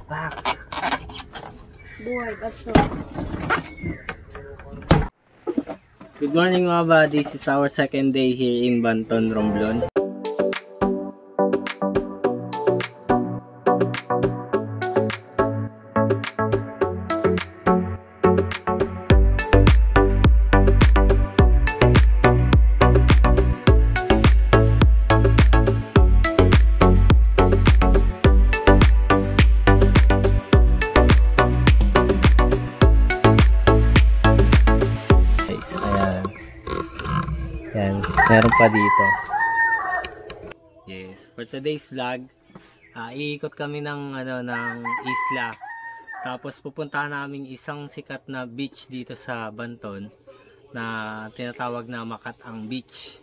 Back. Buhay, that's Good morning mga buddies. This is our second day here in Banton, Romblon. Yan, meron pa dito. Yes, for today's vlog, iikot kami ng isla. Tapos pupuntahan namin isang sikat na beach dito sa Banton na tinatawag na Makatang Beach.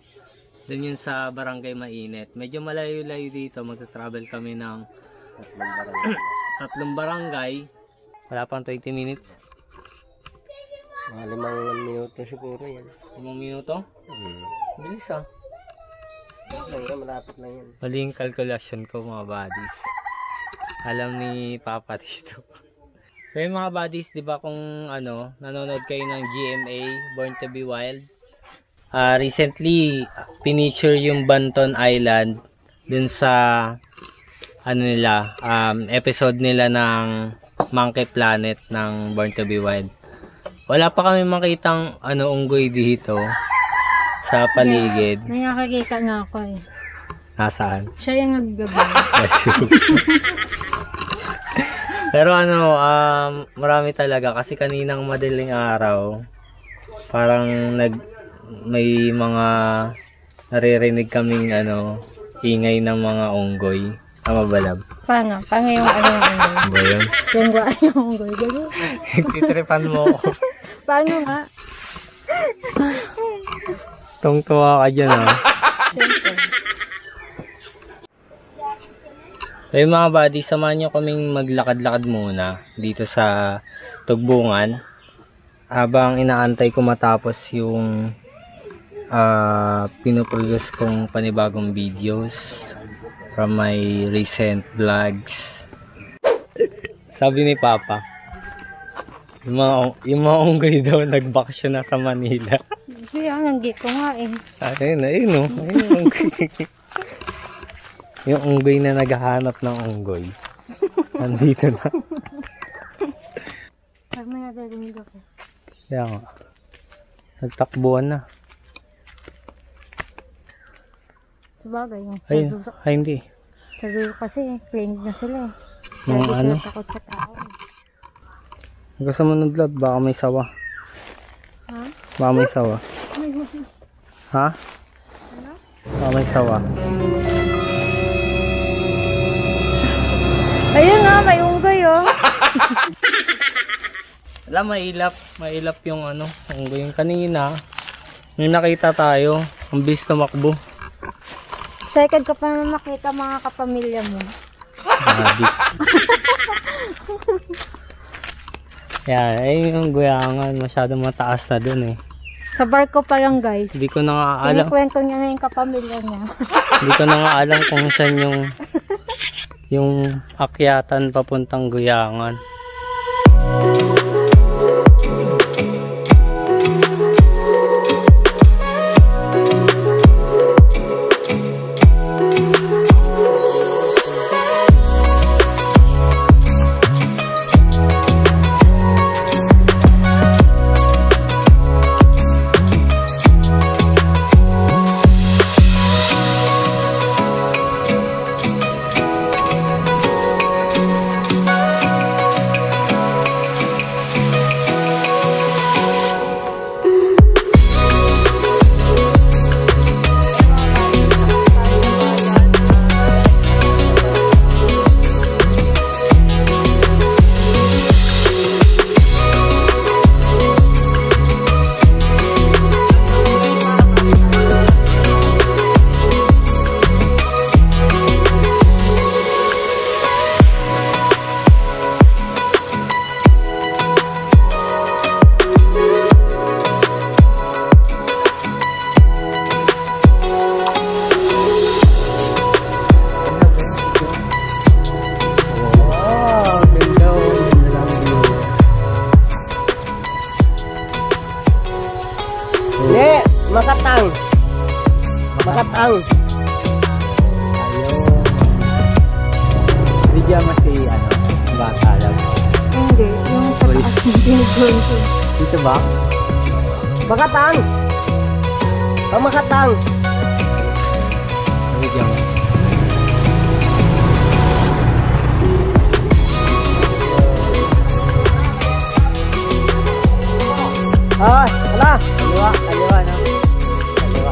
Doon yun sa Barangay Mainit. Medyo malayo-layo dito, magta-travel kami ng tatlong barangay. Wala pang 20 minutes. Mga 5 minuto siguro yan. 5 minuto? Bilis ah. Malapit na yan. Mali yung kalkulasyon ko mga buddies. Alam ni Papa dito. Kaya mga buddies, di ba kung nanonood kayo ng GMA, Born to be Wild? Recently, pinicture yung Banton Island dun sa episode nila ng Monkey Planet ng Born to be Wild. Wala pa kami makitang unggoy dito sa paligid. May nakakita nga ako eh. Nasaan? Siya yung naggabi. Pero marami talaga kasi kaninang madaling araw parang may mga naririnig kaming ingay ng mga unggoy. Tama ba, Lab? Paano? Paano yung unggoy? Ba yun? Yung unggoy. Gano'n? Titripan mo ako. Paano nga? Tungtuwa ka dyan So mga buddy, samahan nyo kaming maglakad-lakad muna dito sa Tugbungan habang inaantay ko matapos yung pinoproduce kong panibagong videos from my recent vlogs. Sabi ni Papa, yung mga unggoy daw nagbakasyon na sa Manila. Kaya nanggi ko nga eh. Ayun yung unggoy na naghahanap ng unggoy. Nandito na. Pag may nagagawin ako. Kaya nga. Nagtakbuhan na. Sabagay yung hindi. sa dulo kasi, plain na sila eh. Mga Sila takot sa tao. Gusto mo nudlab, baka may sawa. Ha? Baka may sawa. Ha? Ano? Baka may sawa. Ayun nga, may unggoy oh. Alam, mailap yung unggoy. Yung kanina, may nakita tayo. Ang bilis tumakbo. Second ka pa naman makita mga kapamilya mo. Yan, ayun yung guyangan. Masyadong mataas na dun eh. Sa barko pa lang guys. Hindi ko na nga alam. Kinikwento niya na yung kapamilya niya. Hindi ko na nga alam kung saan yung akyatan papuntang guyangan. makatang. Ayun. Bigyan mo si, bata lang. Hindi, yung sa Uy. taas ng pinigyan ko. Dito ba? Makatang. Ang makatang. Bigyan mo. Ah, wala. Kaliwa, kaliwa, no? Kaliwa.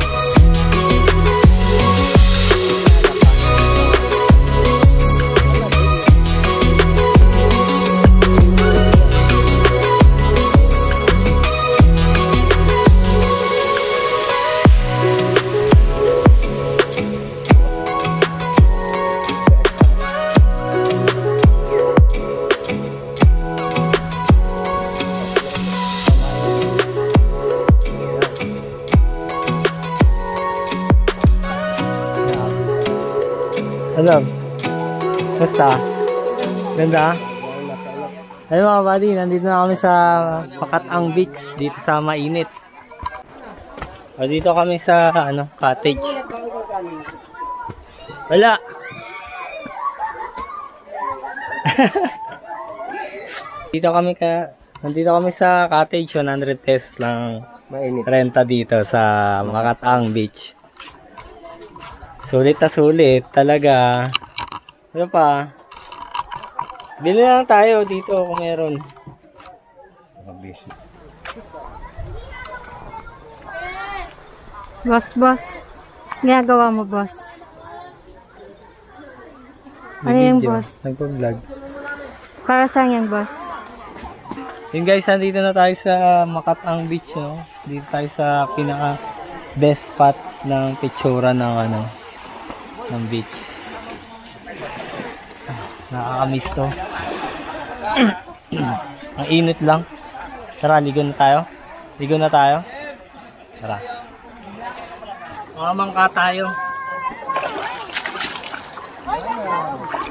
Ano? Basta? Ganda? Ayun mga buddy, nandito na kami sa Makatang Beach, dito sa mainit. O dito kami sa cottage. Wala. Nandito kami sa cottage, 100 pesos lang Mainit. renta dito sa Makatang Beach. Sulit na sulit talaga. Ano pa? Bili na lang tayo dito kung meron. Boss. Ginagawa mo, boss. Ano yung boss? Nagpa-vlog. Para saan yung boss? Yun guys, nandito na tayo sa Makatang Beach, no? Dito tayo sa pinaka best spot ng pictura ng ng beach. Nakakamiss to. Ang init lang. Tara, ligo na tayo. Ligo na tayo. Tara. Mamangka tayo.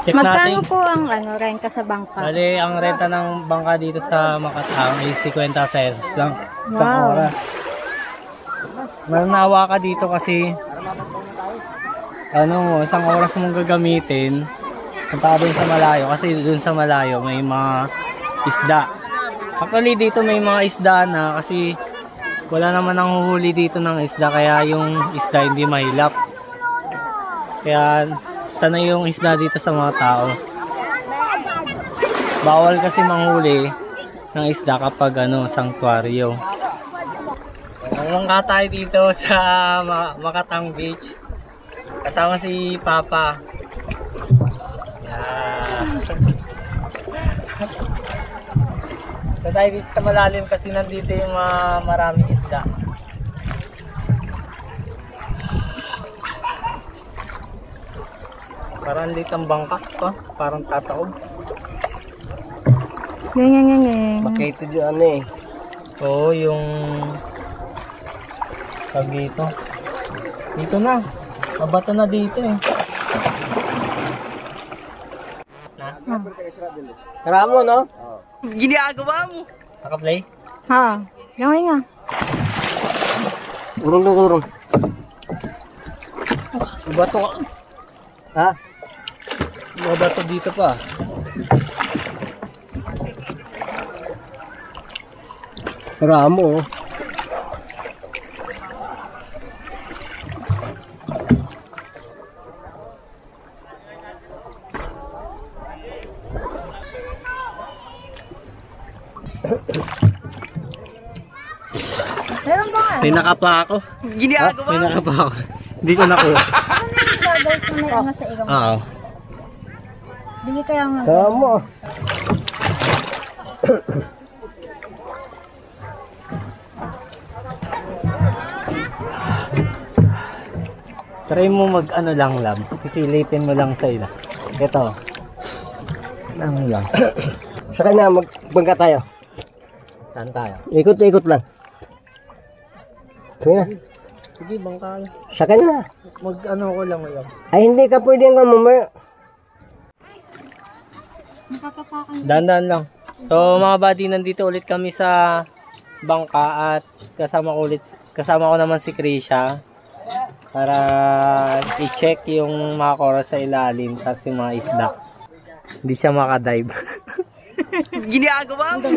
Check Magkano natin. po ang renta sa bangka? Bali, ang renta ng bangka dito sa Makatang ay 50 pesos lang. Isang Wow. oras. Manawa ka dito kasi isang oras mong gagamitin. Punta ka dun sa malayo kasi dun sa malayo may mga isda. Actually dito may mga isda na kasi wala naman ang huli dito ng isda kaya yung isda hindi mahilap. Kaya sanay yung isda dito sa mga tao. Bawal kasi manghuli ng isda kapag sanctuaryo. Mamangka tayo dito sa Makatang Beach. Kasama si Papa. Yeah. So tayo dito sa malalim kasi nandito yung maraming isda. Parang dito ang bangka pa. Parang tataob. Ganyan. Bakit ito dyan Oo, yung sabi dito. Dito na. Mabato na dito eh. Tara mo, no? Ginagawa mo. Naka-play? Ha, gawin nga. Urong. Mabato ka. Ha? Mabato dito pa. Tara mo, oh. Meron ba nga? Pinaka pa ako. Ginagawa? Pinaka pa ako. Hindi ko nakuha. Ano yung goggles na may angas sa ilong? Oo. Bili kaya nga. Tara mo. Try mo lang lab. Sisilitin mo lang sa ila. Ito. Lang. Sa kanya, magbangka tayo. Saan tayo? Ikot-ikot lang. Sige na. Sige, bangka. Sa kanya. Ko lang. Ay, hindi ka pwede nga mamaya. Nakakapakan. Dandan lang. So mga buddy, nandito ulit kami sa bangka at kasama ko naman si Krisha. Para i-check yung mga coral sa ilalim tapos yung mga isda. Hindi siya makadive. Ginagawa mo?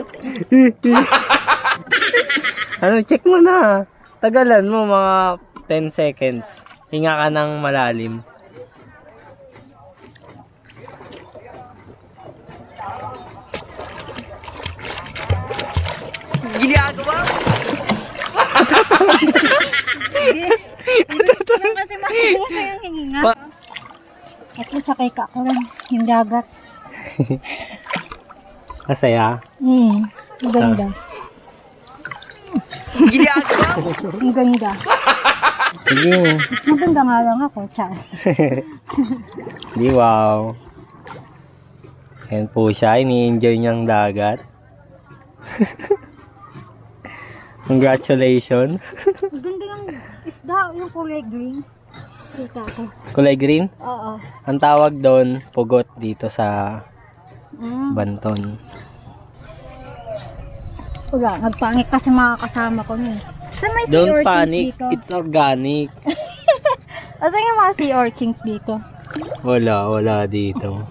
Ano, check mo na. Tagalan mo mga 10 seconds. Hinga ka ng malalim. Ginagawa mo? Gusto lang kasi makinig yung hininga. At sakay ka ako lang yung dagat. Masaya? Ang ganda. Ginagawa mo? Ang ganda. Sige. Maganda nga lang ako, Char. Di wow. Yan po siya. Ini-enjoy niyang dagat. Congratulations. Ang ganda yung isda, yung kulay green. Kita ko. Kulay green? Oo. Ang tawag doon, pugot dito sa Banton. Wala, nagpangit kasi mga kasama ko niya. Saan may sea Don't urchins panic, dito? it's organic. Asan yung mga sea urchins dito? Wala dito.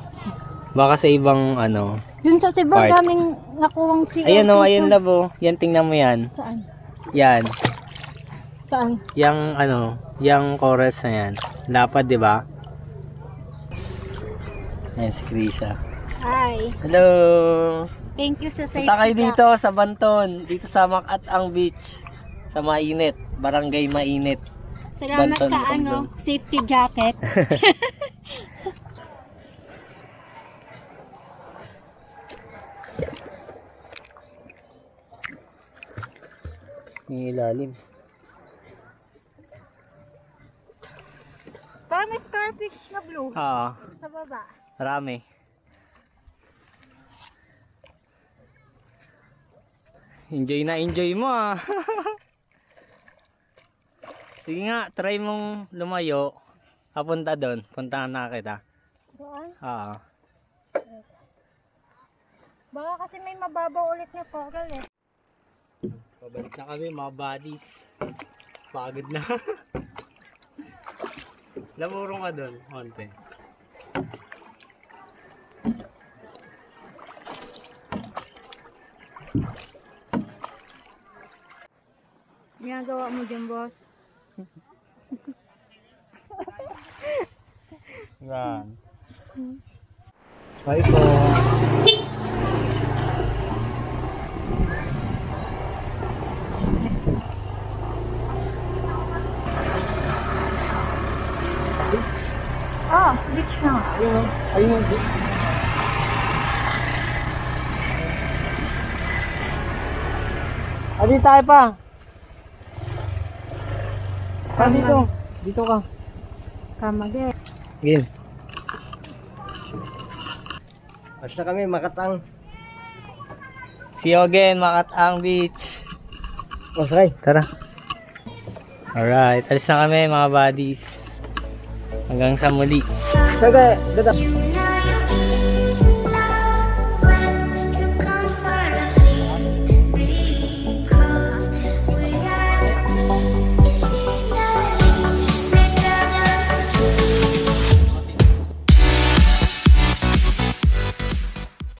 Baka sa ibang ano. Dun sa Cebu, Part. daming nakuwang sea Ayan o, urchins. ayan labo. Yan, tingnan mo yan. Saan? Yan. Saan? Yang ano, yang chorus na yan. Lapad, di ba? Ayan si Krisha. Hi. Hello! Thank you sa safety. Punta kayo dito sa Banton. Dito sa Makatang Beach. Sa Mainit. Barangay Mainit. Salamat Banton, sa Banton. safety jacket. Yung ilalim. Parang may starfish na blue Oo. sa baba. Marami. Enjoy na enjoy mo ah. Sige nga, try mong lumayo. Papunta doon. Puntahan na kita. Doon? Oo. Baka kasi may mababaw ulit na coral eh. Pabalik na kami mga buddies. Pagod na. Lamurong ka doon. Konti. Ginagawa mo dyan, boss. Yan. Bye po. Oh, beach na. Ayun. Ayun. Adi tayo pa. Dito. Dito ka. Kamagay. Game. Basta kami Makatang. See you again, Makatang Beach. Masakay. Tara. Alright, alis na kami mga buddies. Hanggang sa muli. Saka, dada. You know